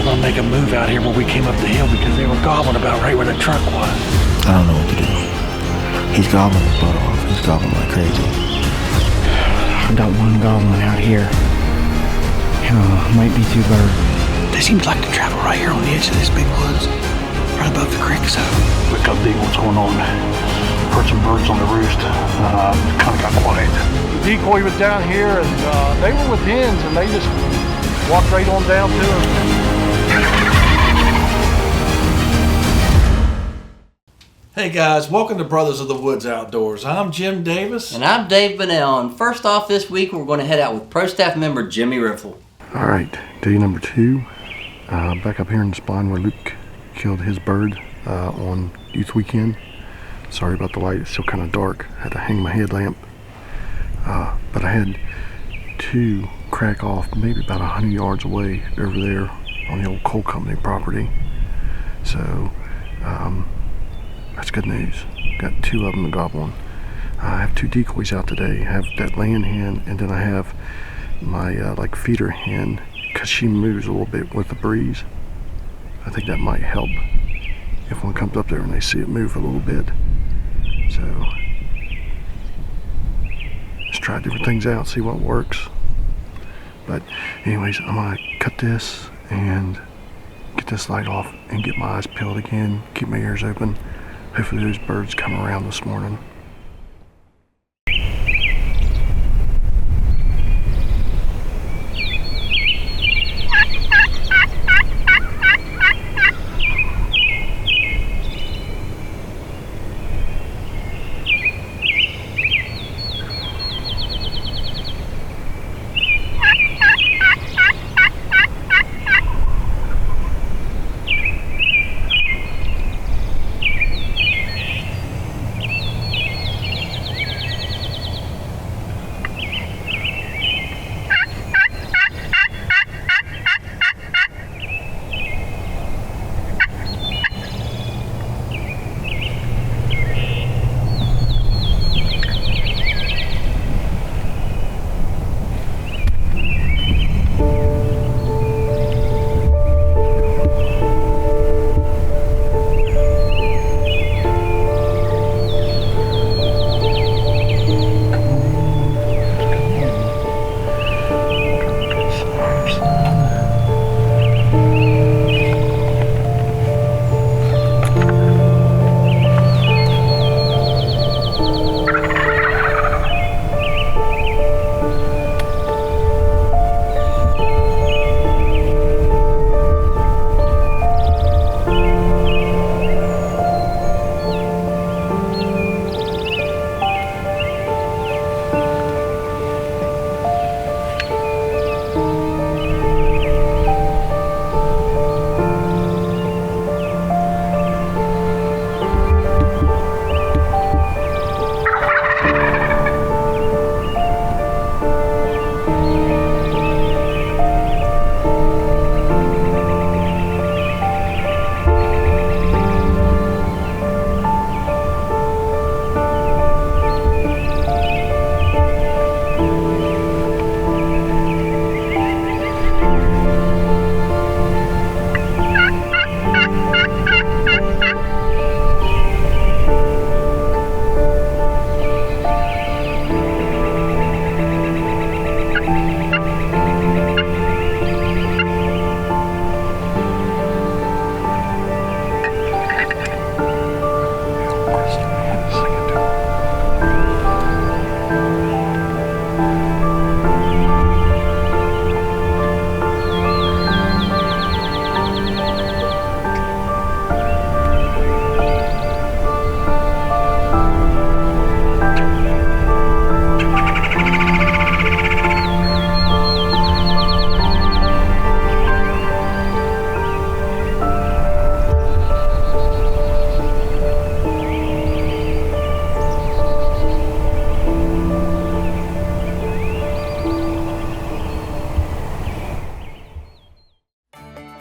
gonna make a move out here where we came up the hill because they were gobbling about right where the truck was. I don't know what to do. He's gobbling his butt off. He's gobbling like crazy. I got one goblin out here. Might be two birds. They seem to like to travel right here on the edge of this big woods, right above the creek, so. Quick update, what's going on? Heard some birds on the roost. Kind of got quiet. The decoy was down here, and they were with hens, and they just walked right on down to him. Hey guys, welcome to Brothers of the Woods Outdoors. I'm Jim Davis. And I'm Dave Bonnell, and first off this week we're going to head out with Pro Staff member Jimmy Riffle. All right, day number 2. Back up here in the spine where Luke killed his bird on youth weekend. Sorry about the light, it's still kind of dark. I had to hang my headlamp. But I had 2 crack off maybe about 100 yards away over there on the old coal company property. So that's good news. Got 2 of them to gobble. I have 2 decoys out today. I have that laying hen, and then I have my like feeder hen, because she moves a little bit with the breeze. I think that might help if one comes up there and they see it move a little bit. So let's try different things out, see what works. But anyways, I'm gonna cut this and get this light off and get my eyes peeled again, keep my ears open. Hopefully those birds come around this morning.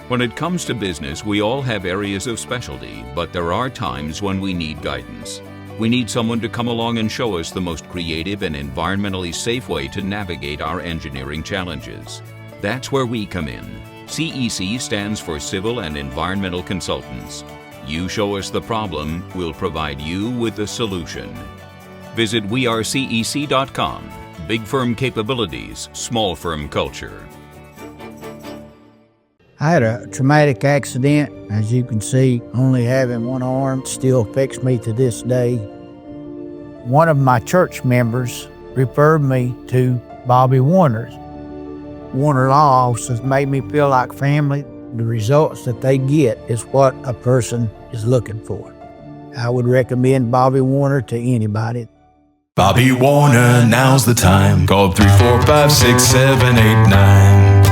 When it comes to business, we all have areas of specialty, but there are times when we need guidance. We need someone to come along and show us the most creative and environmentally safe way to navigate our engineering challenges. That's where we come in. CEC stands for Civil and Environmental Consultants. You show us the problem, we'll provide you with the solution. Visit wearecec.com. Big firm capabilities, small firm culture. I had a traumatic accident. As you can see, only having one arm still affects me to this day. One of my church members referred me to Bobby Warner's. Warner Law Offices made me feel like family. The results that they get is what a person is looking for. I would recommend Bobby Warner to anybody. Bobby Warner, now's the time. Call 345-678-9.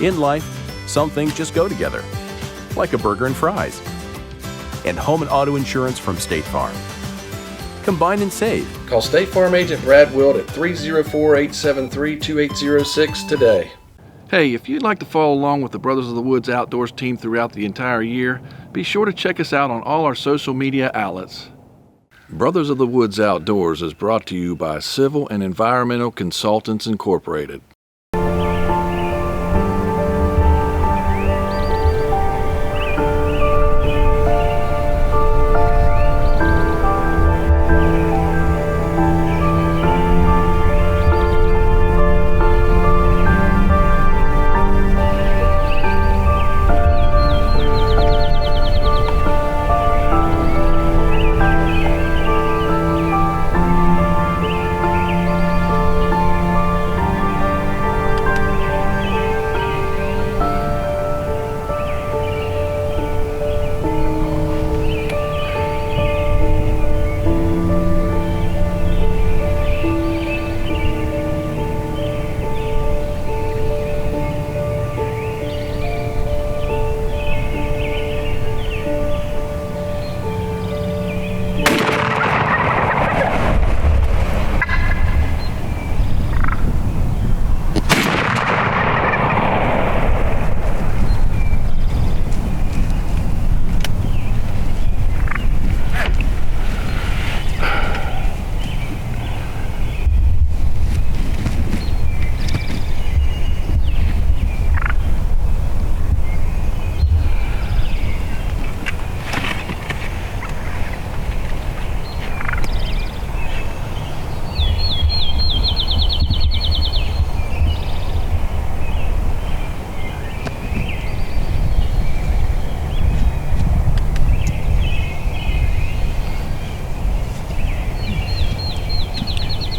In life, some things just go together, like a burger and fries. And home and auto insurance from State Farm. Combine and save. Call State Farm Agent Brad Wilt at 304-873-2806 today. Hey, if you'd like to follow along with the Brothers of the Woods Outdoors team throughout the entire year, be sure to check us out on all our social media outlets. Brothers of the Woods Outdoors is brought to you by Civil and Environmental Consultants Incorporated.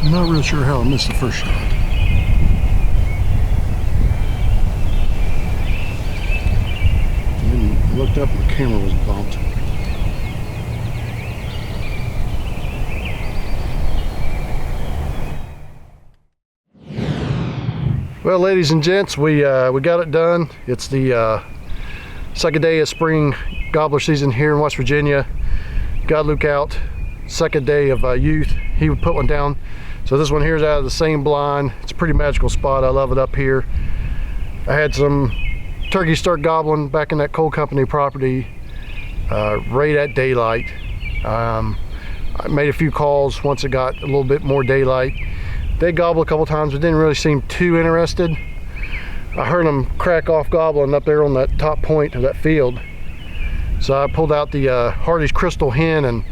I'm not real sure how I missed the first shot. And then looked up and the camera was bumped. Well, ladies and gents, we got it done. It's the second day of spring gobbler season here in West Virginia. Got Luke out. Second day of youth. He would put one down. So this one here is out of the same blind. It's a pretty magical spot. I love it up here. I had some turkeys start gobbling back in that coal company property right at daylight. I made a few calls once it got a little bit more daylight. They gobbled a couple times, but didn't really seem too interested. I heard them crack off gobbling up there on that top point of that field. So I pulled out the Hardy's Crystal Hen, and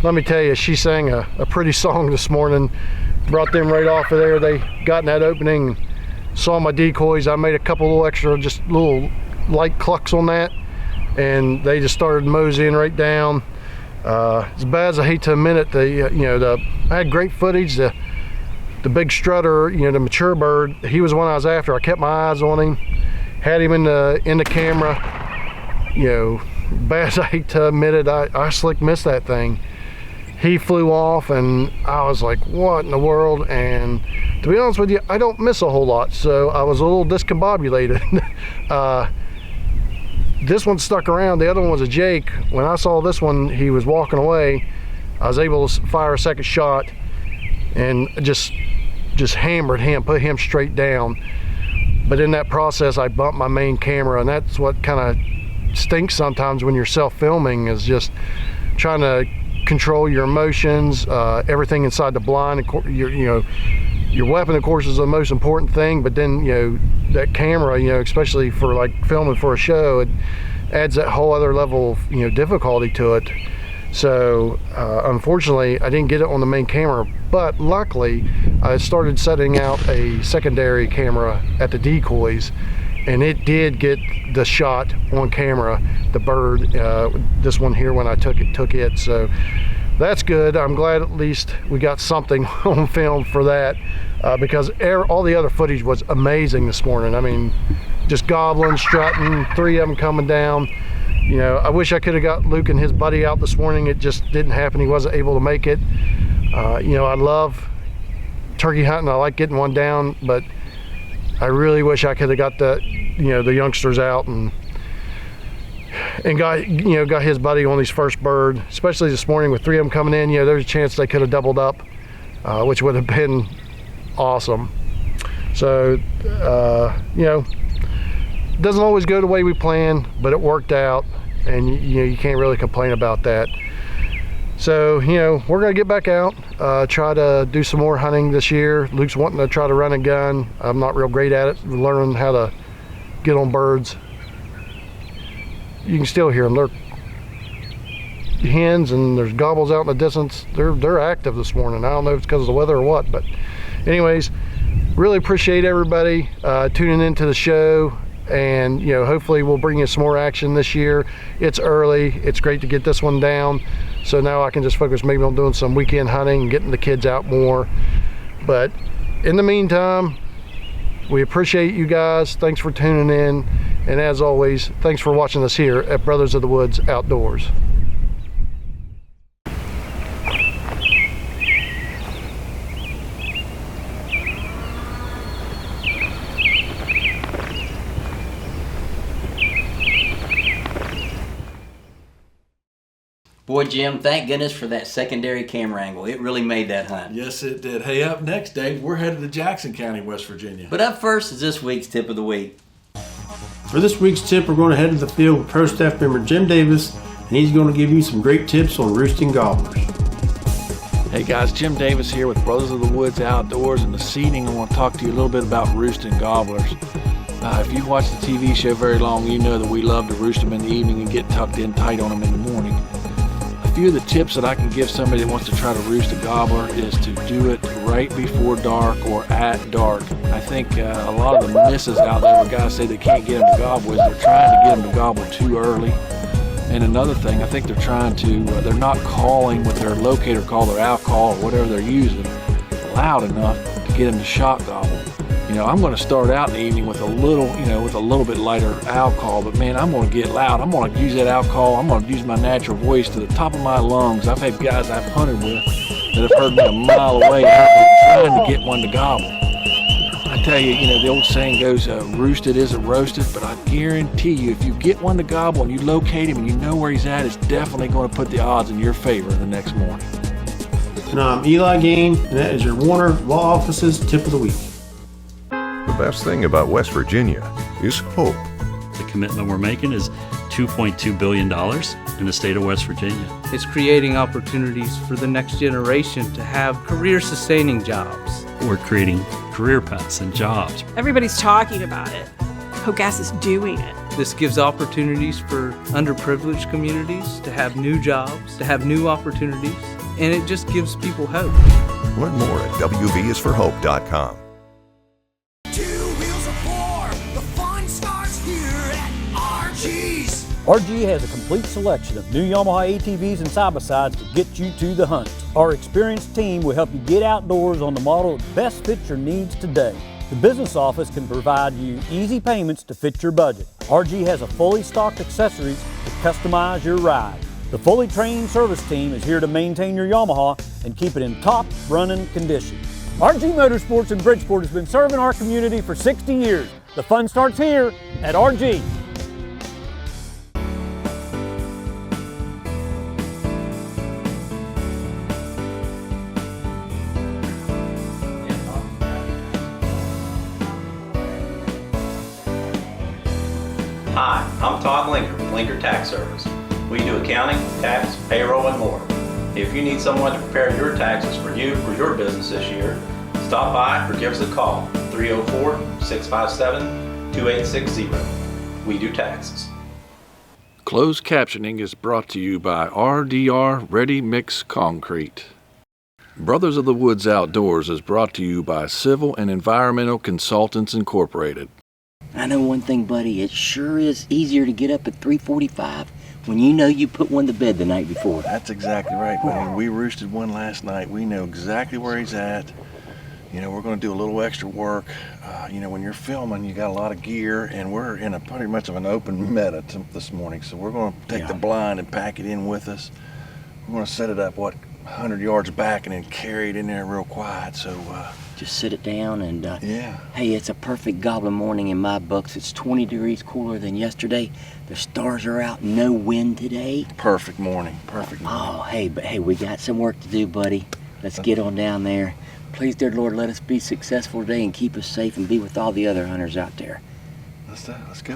let me tell you, she sang a pretty song this morning. Brought them right off of there. They got in that opening, saw my decoys. I made a couple little extra, just little light clucks on that, and they just started moseying right down. As bad as I hate to admit it, I had great footage. The big strutter, the mature bird, he was the one I was after. I kept my eyes on him, had him in the camera. Bad as I hate to admit it, I slick missed that thing. He flew off, and I was like, what in the world? And to be honest with you, I don't miss a whole lot, so I was a little discombobulated. This one stuck around. The other one was a Jake. When I saw this one, he was walking away. I was able to fire a second shot and just hammered him, put him straight down. but in that process I bumped my main camera, and that's what kind of stinks sometimes when you're self-filming, is just trying to control your emotions, everything inside the blind. Your weapon, of course, is the most important thing, but then that camera, especially for like filming for a show, it adds that whole other level of difficulty to it. So unfortunately I didn't get it on the main camera, but luckily I started setting out a secondary camera at the decoys, and it did get the shot on camera, the bird, this one here, when I took it. So that's good. I'm glad at least we got something on film for that, because all the other footage was amazing this morning. I mean, just gobbling, strutting, 3 of them coming down. I wish I could have got Luke and his buddy out this morning. It just didn't happen. He wasn't able to make it. I love turkey hunting. I like getting one down, but I really wish I could have got the youngsters out and got his buddy on his first bird, especially this morning with 3 of them coming in. There's a chance they could have doubled up, which would have been awesome. So doesn't always go the way we plan, but it worked out, and you can't really complain about that. So we're gonna get back out, try to do some more hunting this year. Luke's wanting to try to run a gun. I'm not real great at it, learning how to get on birds. You can still hear them. They're hens, and there's gobbles out in the distance. They're active this morning. I don't know if it's because of the weather or what, but anyways, really appreciate everybody tuning into the show, and hopefully we'll bring you some more action this year. It's early. It's great to get this one down, so now I can just focus maybe on doing some weekend hunting and getting the kids out more. But in the meantime, we appreciate you guys. Thanks for tuning in, and as always, thanks for watching us here at Brothers of the Woods Outdoors. Boy, Jim, thank goodness for that secondary camera angle. It really made that hunt. Yes, it did. Hey, up next, Dave, we're headed to Jackson County, West Virginia. But up first is this week's tip of the week. For this week's tip, we're going to head to the field with Pro Staff member Jim Davis, and he's going to give you some great tips on roosting gobblers. Hey guys, Jim Davis here with Brothers of the Woods Outdoors, and this evening I want to talk to you a little bit about roosting gobblers. If you've watched the TV show very long, you know that we love to roost them in the evening and get tucked in tight on them in the morning. A few of the tips that I can give somebody that wants to try to roost a gobbler is to do it right before dark or at dark. I think a lot of the misses out there where guys say they can't get them to gobble is they're trying to get them to gobble too early. And another thing, I think they're trying to, they're not calling with their locator call, their owl call, or whatever they're using loud enough to get them to shot gobble. I'm going to start out in the evening with a little bit lighter owl call, but man, I'm going to get loud. I'm going to use that owl call. I'm going to use my natural voice to the top of my lungs. I've had guys I've hunted with that have heard me a mile away trying to get one to gobble. I tell you, the old saying goes, roosted isn't roasted, but I guarantee you, if you get one to gobble and you locate him and you know where he's at, it's definitely going to put the odds in your favor the next morning. And I'm Eli Gain, and that is your Warner Law Office's tip of the week. The best thing about West Virginia is hope. The commitment we're making is $2.2 billion in the state of West Virginia. It's creating opportunities for the next generation to have career-sustaining jobs. We're creating career paths and jobs. Everybody's talking about it. HOGAS is doing it. This gives opportunities for underprivileged communities to have new jobs, to have new opportunities, and it just gives people hope. Learn more at wvisforhope.com. RG has a complete selection of new Yamaha ATVs and side-by-sides to get you to the hunt. Our experienced team will help you get outdoors on the model that best fits your needs today. The business office can provide you easy payments to fit your budget. RG has a fully stocked accessories to customize your ride. The fully trained service team is here to maintain your Yamaha and keep it in top running condition. RG Motorsports in Bridgeport has been serving our community for 60 years. The fun starts here at RG. Hi, I'm Todd Linker from Linker Tax Service. We do accounting, tax, payroll, and more. If you need someone to prepare your taxes for you or your business this year, stop by or give us a call, 304-657-2860. We do taxes. Closed captioning is brought to you by RDR Ready Mix Concrete. Brothers of the Woods Outdoors is brought to you by Civil and Environmental Consultants Incorporated. I know one thing, buddy. It sure is easier to get up at 3:45 when you know you put one to bed the night before. That's exactly right, buddy. We roosted one last night. We know exactly where he's at. You know, we're going to do a little extra work. You know, when you're filming, you got a lot of gear, and we're in a pretty much of an open meadow this morning. So we're going to take the blind and pack it in with us. We're going to set it up, 100 yards back, and then carry it in there real quiet. So just sit it down and hey, it's a perfect goblin morning in my books. It's 20 degrees cooler than yesterday. The stars are out, no wind today. Perfect morning. Perfect morning. Oh, hey, we got some work to do, buddy. Let's get on down there. Please, dear Lord, let us be successful today and keep us safe and be with all the other hunters out there. Let's go.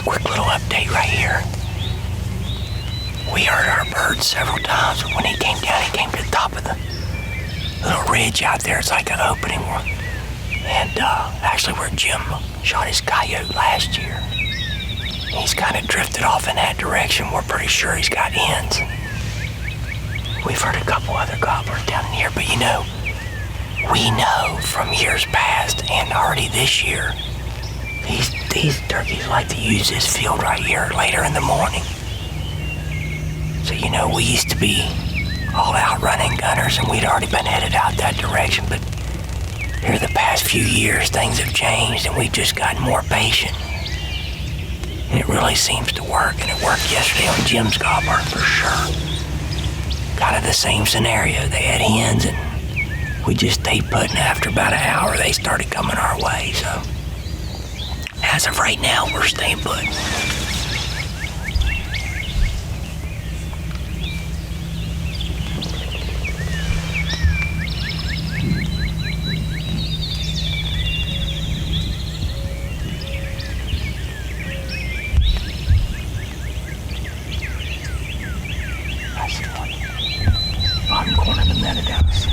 Quick little update right here. We heard our bird several times, but when he came down, he came to the top of the little ridge out there. It's like an opening one. And actually where Jim shot his coyote last year. He's kind of drifted off in that direction. We're pretty sure he's got hens. We've heard a couple other gobblers down in here, but you know, we know from years past and already this year, these turkeys like to use this field right here later in the morning. So, you know, we used to be all out running gunners and we'd already been headed out that direction, but here the past few years things have changed and we've just gotten more patient. And it really seems to work, and it worked yesterday on Jim's gobbler for sure. Kind of the same scenario. They had hens and we just stayed put, and after about an hour they started coming our way, so as of right now, we're staying put. Bottom corner of the metadose.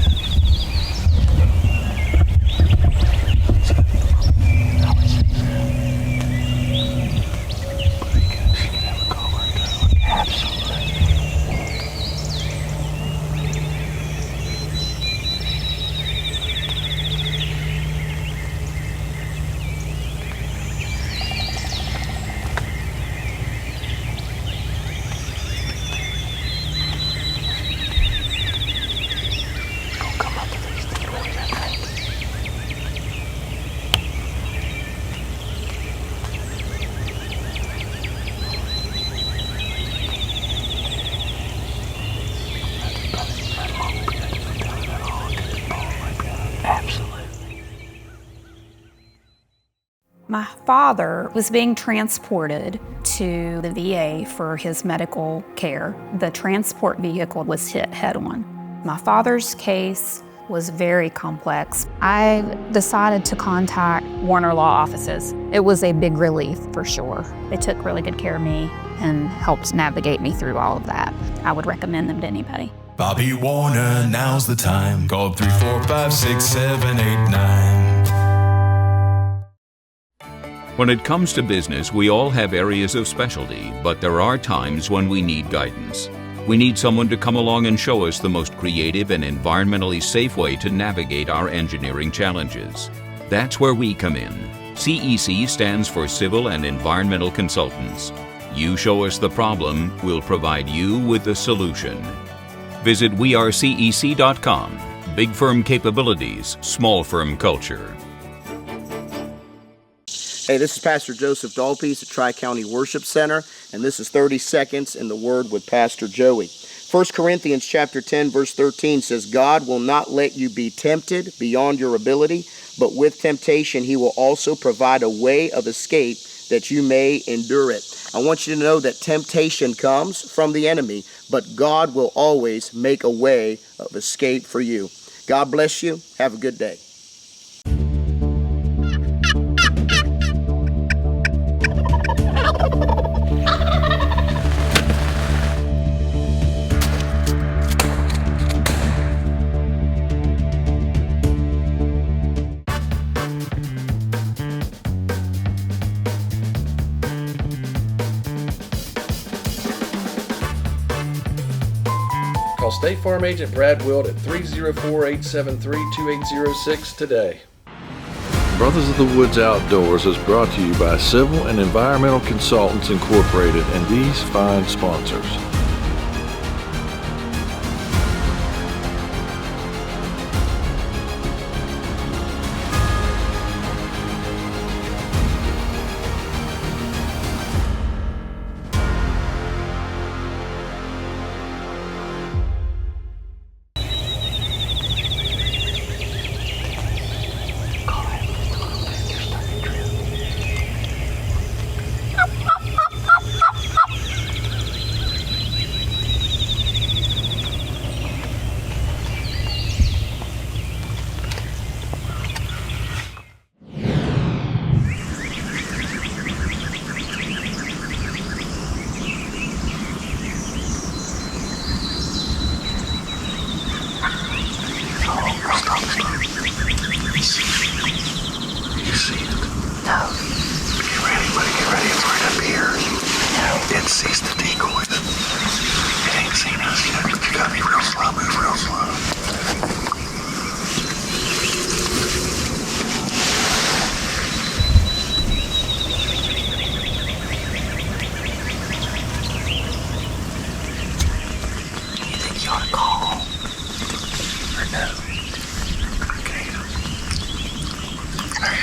My father was being transported to the VA for his medical care. The transport vehicle was hit head-on. My father's case was very complex. I decided to contact Warner Law offices. It was a big relief for sure. They took really good care of me and helped navigate me through all of that. I would recommend them to anybody. Bobby Warner, now's the time. Call 345-6789. When it comes to business, we all have areas of specialty, but there are times when we need guidance. We need someone to come along and show us the most creative and environmentally safe way to navigate our engineering challenges. That's where we come in. CEC stands for Civil and Environmental Consultants. You show us the problem, we'll provide you with the solution. Visit wearecec.com. Big firm capabilities, small firm culture. Hey, this is Pastor Joseph Dalpiece at Tri-County Worship Center, and this is 30 Seconds in the Word with Pastor Joey. 1 Corinthians chapter 10, verse 13 says, God will not let you be tempted beyond your ability, but with temptation he will also provide a way of escape that you may endure it. I want you to know that temptation comes from the enemy, but God will always make a way of escape for you. God bless you. Have a good day. Call State Farm Agent Brad Wild at 304-873-2806 today. Brothers of the Woods Outdoors is brought to you by Civil and Environmental Consultants Incorporated and these fine sponsors.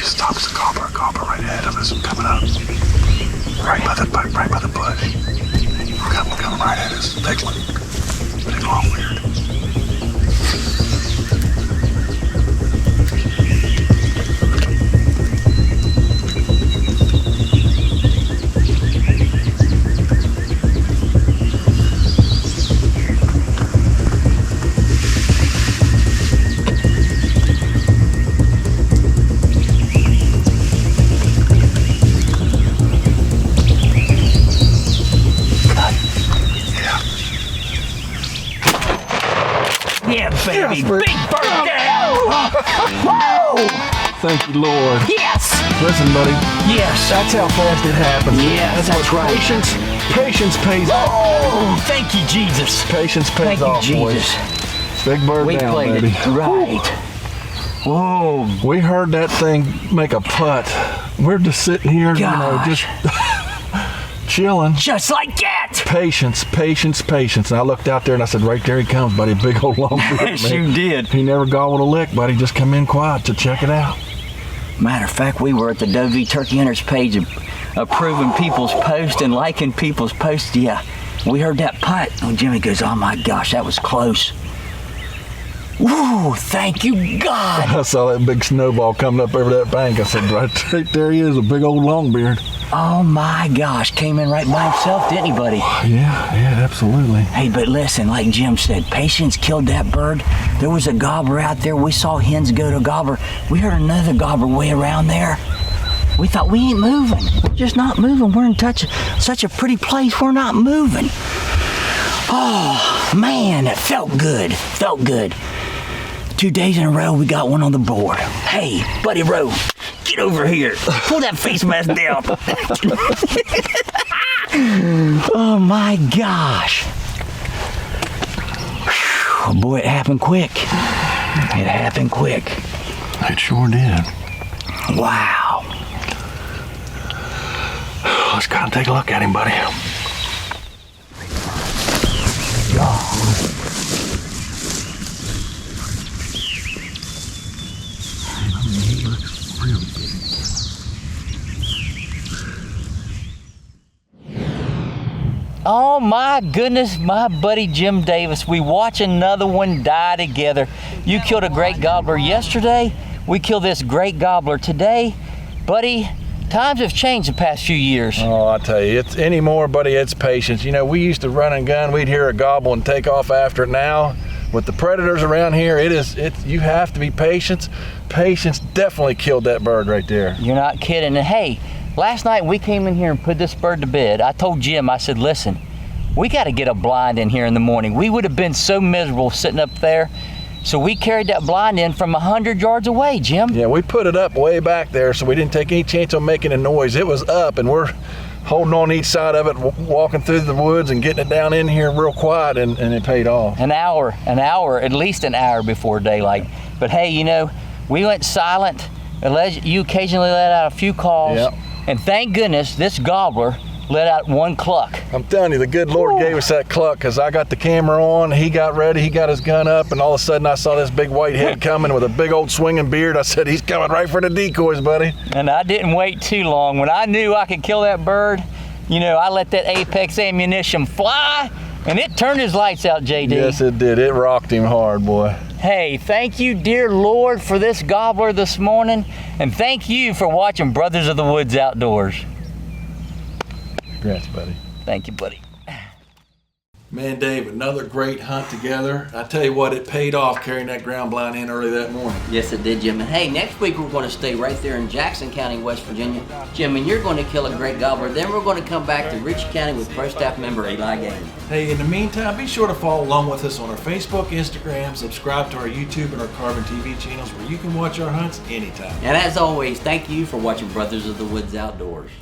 Stops the copper right ahead of us, coming up. Right by the bush. Coming right at us. Big one. Big long weird. Baby, big birthday! Whoa! Thank you, Lord. Yes! Listen, buddy. Yes. That's how fast it happens. Yes, that's right. Patience pays off. Oh, thank you, Jesus. Patience pays off, Jesus. Boys. Big bird We down, played baby. it right. Whoa. We heard that thing make a putt. We're just sitting here, just chilling. Just like that. Patience. And I looked out there and I said, right there he comes, buddy. Big old long beard. Yes, you did. He never gobbled a lick, buddy. Just come in quiet to check it out. Matter of fact, we were at the Dovey Turkey Hunters page approving people's posts and liking people's posts. Yeah, we heard that putt. And Jimmy goes, oh my gosh, that was close. Woo! Oh, thank you, God. I saw that big snowball coming up over that bank. I said, right there he is, a big old longbeard. Oh my gosh, came in right by himself, didn't he, buddy? Yeah, absolutely. Hey, but listen, like Jim said, patience killed that bird. There was a gobbler out there. We saw hens go to a gobbler. We heard another gobbler way around there. We thought, we ain't moving. We're just not moving. We're in such a pretty place. We're not moving. Oh, man, it felt good. Felt good. 2 days in a row, we got one on the board. Hey, Buddy Rowe, get over here. Pull that face mask down. Oh, my gosh. Whew, boy, it happened quick. It happened quick. It sure did. Wow. Let's kind of take a look at him, buddy. He looks really big. Oh my goodness, my buddy Jim Davis. We watch another one die together. You killed a great gobbler yesterday. We killed this great gobbler today. Buddy, times have changed the past few years. Oh, I tell you, it's anymore, buddy, it's patience. You know, we used to run and gun, we'd hear a gobble and take off after it. Now, with the predators around here, you have to be patient. Patience definitely killed that bird right there. You're not kidding. And hey, last night we came in here and put this bird to bed. I told Jim, I said, listen, we got to get a blind in here in the morning. We would have been so miserable sitting up there. So we carried that blind in from 100 yards away, Jim. Yeah, we put it up way back there, so we didn't take any chance of making a noise. It was up, and we're holding on each side of it, walking through the woods and getting it down in here real quiet, and it paid off. An hour, at least an hour before daylight. But hey, you know, we went silent. You occasionally let out a few calls. Yep. And thank goodness this gobbler let out one cluck. I'm telling you, the good Lord gave us that cluck, because I got the camera on, he got ready, he got his gun up, and all of a sudden I saw this big white head coming with a big old swinging beard. I said, he's coming right for the decoys, buddy. And I didn't wait too long. When I knew I could kill that bird, you know, I let that Apex ammunition fly, and it turned his lights out, JD. Yes, it did. It rocked him hard, boy. Hey, thank you, dear Lord, for this gobbler this morning, and thank you for watching Brothers of the Woods Outdoors. Congrats, buddy. Thank you, buddy. Man, Dave, another great hunt together. I tell you what, it paid off carrying that ground blind in early that morning. Yes, it did, Jim. And hey, next week we're going to stay right there in Jackson County, West Virginia. Jim, and you're going to kill a great gobbler. Then we're going to come back to Ritchie County with Pro Staff member Eli Gaines. Hey, in the meantime, be sure to follow along with us on our Facebook, Instagram, subscribe to our YouTube and our Carbon TV channels where you can watch our hunts anytime. And as always, thank you for watching Brothers of the Woods Outdoors.